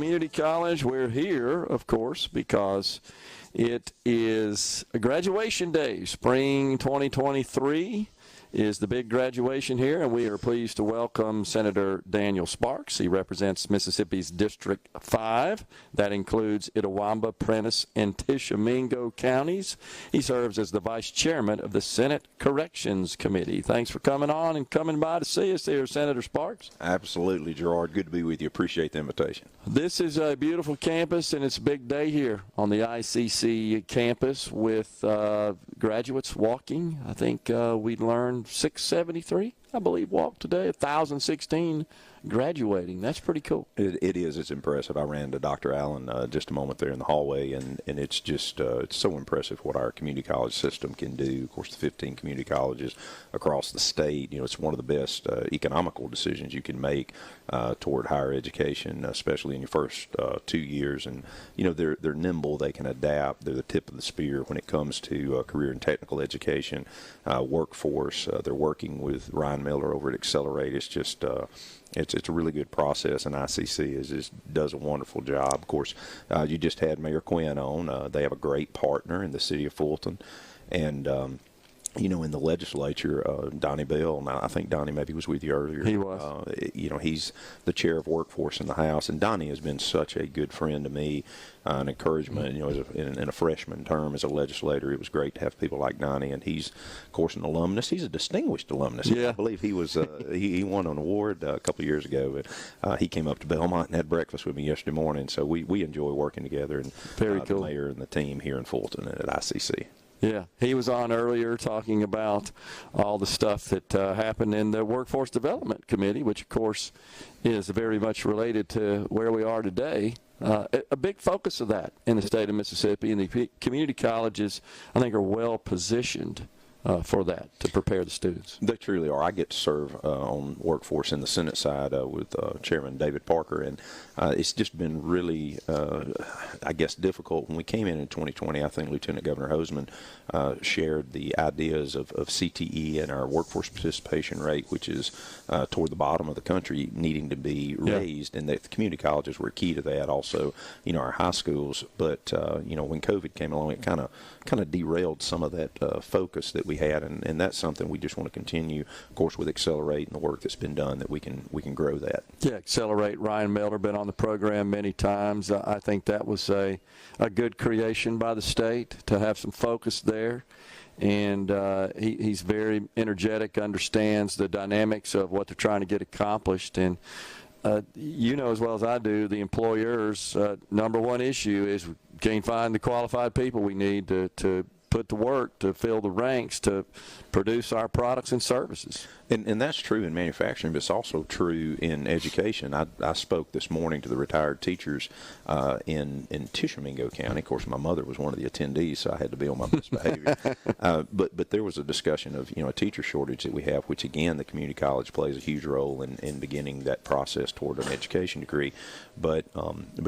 Community College. We're here, of course, because it is a graduation day. Spring 2023 is the big graduation here, and we are pleased to welcome Senator Daniel Sparks. He represents Mississippi's District 5. That includes Itawamba, Prentiss, and Tishomingo counties. He serves as the Vice Chairman of the Senate Corrections Cmte. Thanks for coming on and coming by to see us here, Senator Sparks. Absolutely, Gerard. Good to be with you. Appreciate the invitation. This is a beautiful campus, and it's a big day here on the ICC campus with graduates walking. I think we learned 673, I believe, walked today. 1,016 graduating. That's pretty cool. It is. It's impressive. I ran to Dr. Allen just a moment there in the hallway, and it's just it's so impressive what our community college system can do. Of course, the 15 community colleges across the state, it's one of the best economical decisions you can make toward higher education, especially in your first 2 years. And, they're nimble. They can adapt. They're the tip of the spear when it comes to career and technical education, workforce. They're working with Ryan Miller over at Accelerate. It's just it's a really good process, and ICC just does a wonderful job. Of course, you just had Mayor Quinn on. They have a great partner in the city of Fulton, and in the legislature, Donnie Bell, and I think Donnie maybe was with you earlier. He was. He's the chair of workforce in the House, and Donnie has been such a good friend to me, an encouragement. In a freshman term as a legislator, it was great to have people like Donnie, and he's, of course, an alumnus. He's a distinguished alumnus. Yeah. I believe he was. he won an award a couple of years ago, but he came up to Belmont and had breakfast with me yesterday morning. So we enjoy working together, and Very cool. The mayor and the team here in Fulton and at ICC. Yeah, he was on earlier talking about all the stuff that happened in the Workforce Development Committee, which, of course, is very much related to where we are today. A big focus of that in the state of Mississippi, and the community colleges, I think, are well positioned for that, to prepare the students. They truly are. I get to serve on workforce in the Senate side with Chairman David Parker, and it's just been really, difficult. When we came in 2020, I think Lieutenant Governor Hosemann shared the ideas of CTE and our workforce participation rate, which is toward the bottom of the country, needing to be raised, and that the community colleges were key to that. Also, our high schools. But when COVID came along, it kind of derailed some of that focus that we had, and that's something we just want to continue, of course, with Accelerate and the work that's been done, that we can grow that. Yeah, Accelerate. Ryan Miller been on the program many times. I think that was a good creation by the state to have some focus there, and he's very energetic, understands the dynamics of what they're trying to get accomplished, and as well as I do, the employer's number one issue is we can't find the qualified people we need to put to work to fill the ranks to produce our products and services. And that's true in manufacturing, but it's also true in education. I spoke this morning to the retired teachers in Tishomingo County. Of course, my mother was one of the attendees, so I had to be on my best behavior. But there was a discussion of a teacher shortage that we have, which again the community college plays a huge role in beginning that process toward an education degree. But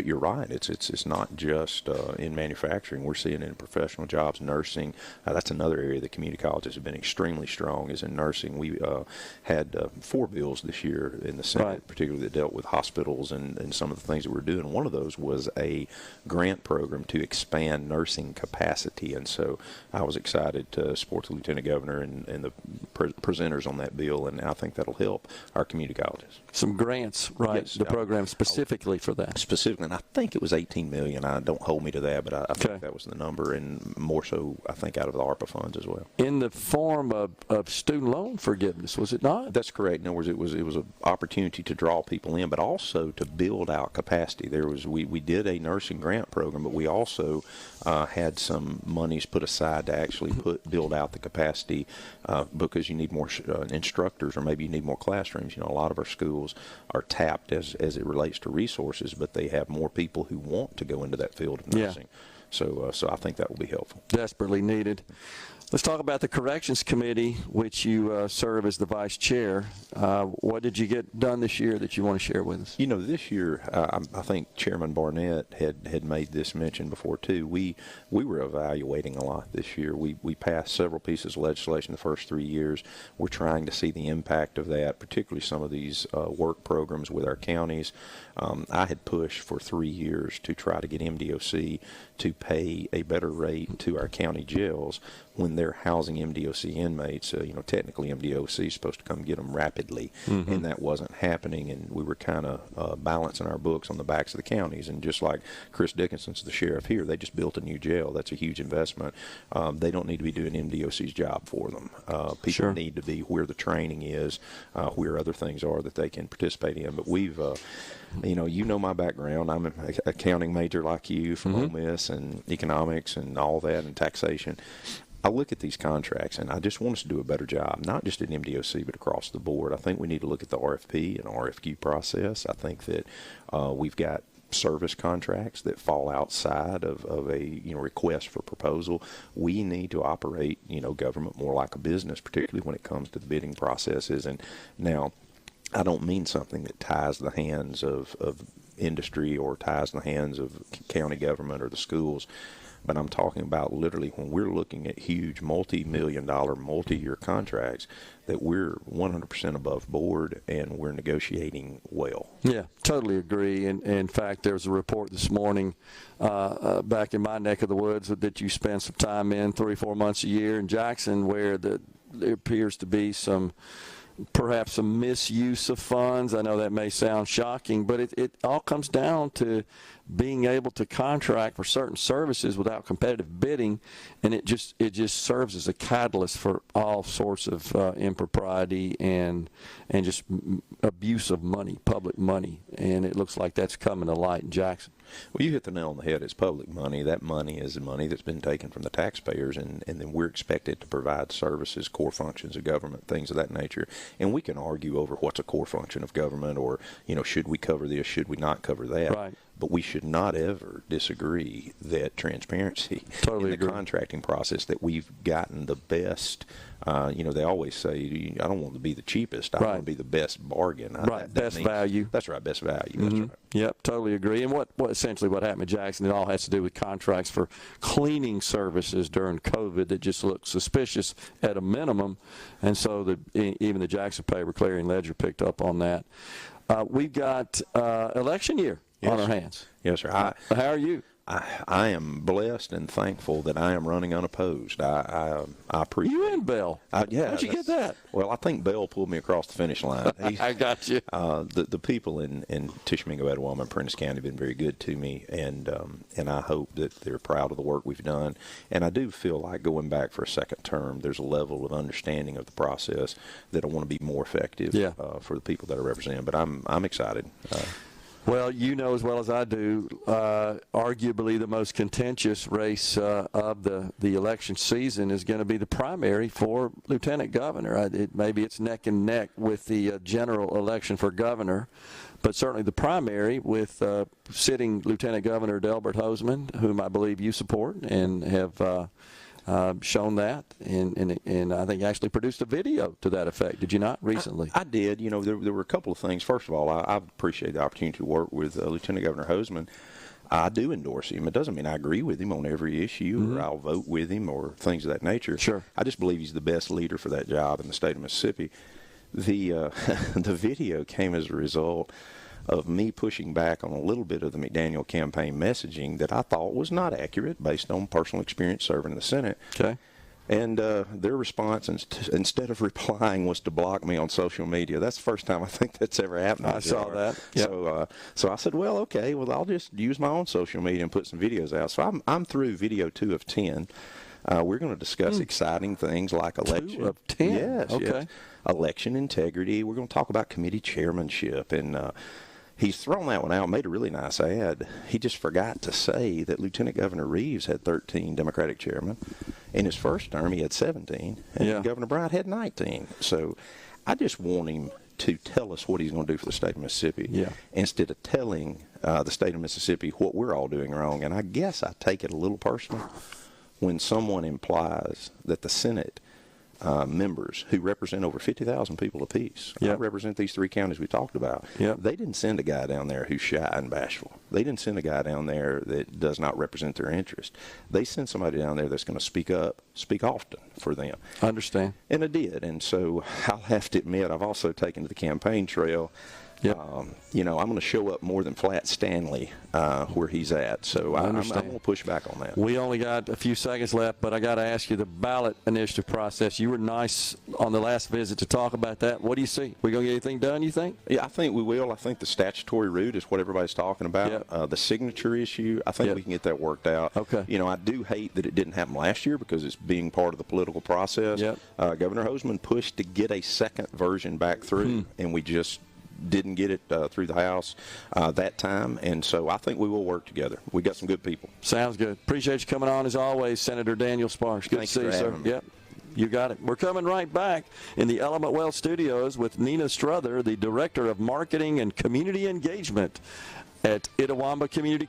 you're right. It's not just in manufacturing. We're seeing it in professional jobs, nursing. That's another area that community colleges have been extremely strong, is in nursing. We had 4 bills this year in the Senate, right, particularly that dealt with hospitals and some of the things that we're doing. One of those was a grant program to expand nursing capacity, and so I was excited to support the Lieutenant Governor and the presenters on that bill, and I think that'll help our community colleges. Some grants, right? Yes, the program specifically for that. Specifically, and I think it was $18 million. Don't hold me to that, but I think Okay. that was the number, and more so, I think, out of the ARPA funds as well. In the form of student loan forgiveness, was it not? That's correct. In other words, it was an opportunity to draw people in, but also to build out capacity. We did a nursing grant program, but we also had some monies put aside to actually build out the capacity because you need more instructors, or maybe you need more classrooms. A lot of our schools are tapped as it relates to resources, but they have more people who want to go into that field of nursing. Yeah. So I think that will be helpful. Desperately needed. Let's talk about the Corrections Committee, which you serve as the vice chair. What did you get done this year that you want to share with us? You know, this year, I think Chairman Barnett had made this mention before, too. We were evaluating a lot this year. We passed several pieces of legislation the first 3 years. We're trying to see the impact of that, particularly some of these work programs with our counties. I had pushed for 3 years to try to get MDOC to pay a better rate to our county jails when they're housing MDOC inmates. Technically MDOC is supposed to come get them rapidly, and that wasn't happening, and we were kind of balancing our books on the backs of the counties. And just like Chris Dickinson's the sheriff here, they just built a new jail. That's a huge investment. They don't need to be doing MDOC's job for them. People need to be where the training is, where other things are that they can participate in. But we've you know my background. I'm an accounting major like you from Ole Miss, and economics and all that, and taxation. I look at these contracts, and I just want us to do a better job, not just at MDOC, but across the board. I think we need to look at the RFP and RFQ process. I think that we've got service contracts that fall outside of a request for proposal. We need to operate government more like a business, particularly when it comes to the bidding processes. And now, I don't mean something that ties the hands of industry or ties the hands of county government or the schools, but I'm talking about literally when we're looking at huge multi-million-dollar, multi-year contracts, that we're 100% above board and we're negotiating well. Yeah, totally agree. And in fact, there was a report this morning back in my neck of the woods that you spend some time in 3-4 months a year in Jackson, where there appears to be perhaps some misuse of funds. I know that may sound shocking, but it all comes down to being able to contract for certain services without competitive bidding, and it just serves as a catalyst for all sorts of impropriety and just abuse of money, public money, and it looks like that's coming to light in Jackson. Well, you hit the nail on the head. It's public money. That money is the money that's been taken from the taxpayers, and then we're expected to provide services, core functions of government, things of that nature. And we can argue over what's a core function of government, or, should we cover this, should we not cover that? Right. But we should not ever disagree that transparency in the contracting process, that we've gotten the best. They always say, I don't want to be the cheapest. I want to be the best bargain. Right, best value. That's right, best value. That's right. Yep, totally agree. And what essentially what happened in Jackson, it all has to do with contracts for cleaning services during COVID that just looked suspicious at a minimum. And so even the Jackson Paper, Clarion Ledger picked up on that. We've got election year on our hands. Yes, sir. How are you? I am blessed and thankful that I am running unopposed. I appreciate you and Bell. Yeah. How'd you get that? Well, I think Bell pulled me across the finish line. I got you. The people in Tishomingo, Itawamba, and Prentice County have been very good to me, and I hope that they're proud of the work we've done. And I do feel like going back for a second term, there's a level of understanding of the process that I want to be more effective for the people that I represent. But I'm excited. Well, you know as well as I do, arguably the most contentious race of the election season is going to be the primary for lieutenant governor. Maybe it's neck and neck with the general election for governor, but certainly the primary with sitting Lieutenant Governor Delbert Hosemann, whom I believe you support and have shown that, and I think actually produced a video to that effect. Did you not recently? I did. There were a couple of things. First of all, I appreciate the opportunity to work with Lieutenant Governor Hosemann. I do endorse him. It doesn't mean I agree with him on every issue or I'll vote with him or things of that nature. Sure. I just believe he's the best leader for that job in the state of Mississippi. The video came as a result of me pushing back on a little bit of the McDaniel campaign messaging that I thought was not accurate based on personal experience serving in the Senate. Okay. And their response, instead of replying, was to block me on social media. That's the first time I think that's ever happened. I saw that. Yep. So I said, well, okay, I'll just use my own social media and put some videos out. So I'm through video 2 of 10. We're going to discuss exciting things like election. 2 of 10? Yes. Okay. Yes. Election integrity. We're going to talk about committee chairmanship. And he's thrown that one out, made a really nice ad. He just forgot to say that Lieutenant Governor Reeves had 13 Democratic chairmen. In his first term, he had 17, and Governor Bryant had 19. So I just want him to tell us what he's going to do for the state of Mississippi instead of telling the state of Mississippi what we're all doing wrong. And I guess I take it a little personal, when someone implies that the Senate members who represent over 50,000 people apiece. Yep. I represent these 3 counties we talked about. Yep. They didn't send a guy down there who's shy and bashful. They didn't send a guy down there that does not represent their interest. They sent somebody down there that's going to speak up, speak often for them. I understand. And I did. And so I'll have to admit, I've also taken to the campaign trail. Yep. I'm going to show up more than Flat Stanley where he's at. So I'm going to push back on that. We only got a few seconds left, but I got to ask you the ballot initiative process. You were nice on the last visit to talk about that. What do you see? We going to get anything done, you think? Yeah, I think we will. I think the statutory route is what everybody's talking about. Yep. The signature issue, I think we can get that worked out. Okay. I do hate that it didn't happen last year because it's being part of the political process. Yep. Governor Hosemann pushed to get a second version back through, and we just didn't get it through the House that time, and so I think we will work together. We got some good people. Sounds good. Appreciate you coming on as always, Senator Daniel Sparks. Good Thanks to see you, sir. Yep, you got it. We're coming right back in the Element Well Studios with Nina Struther, the Director of Marketing and Community Engagement at Itawamba Community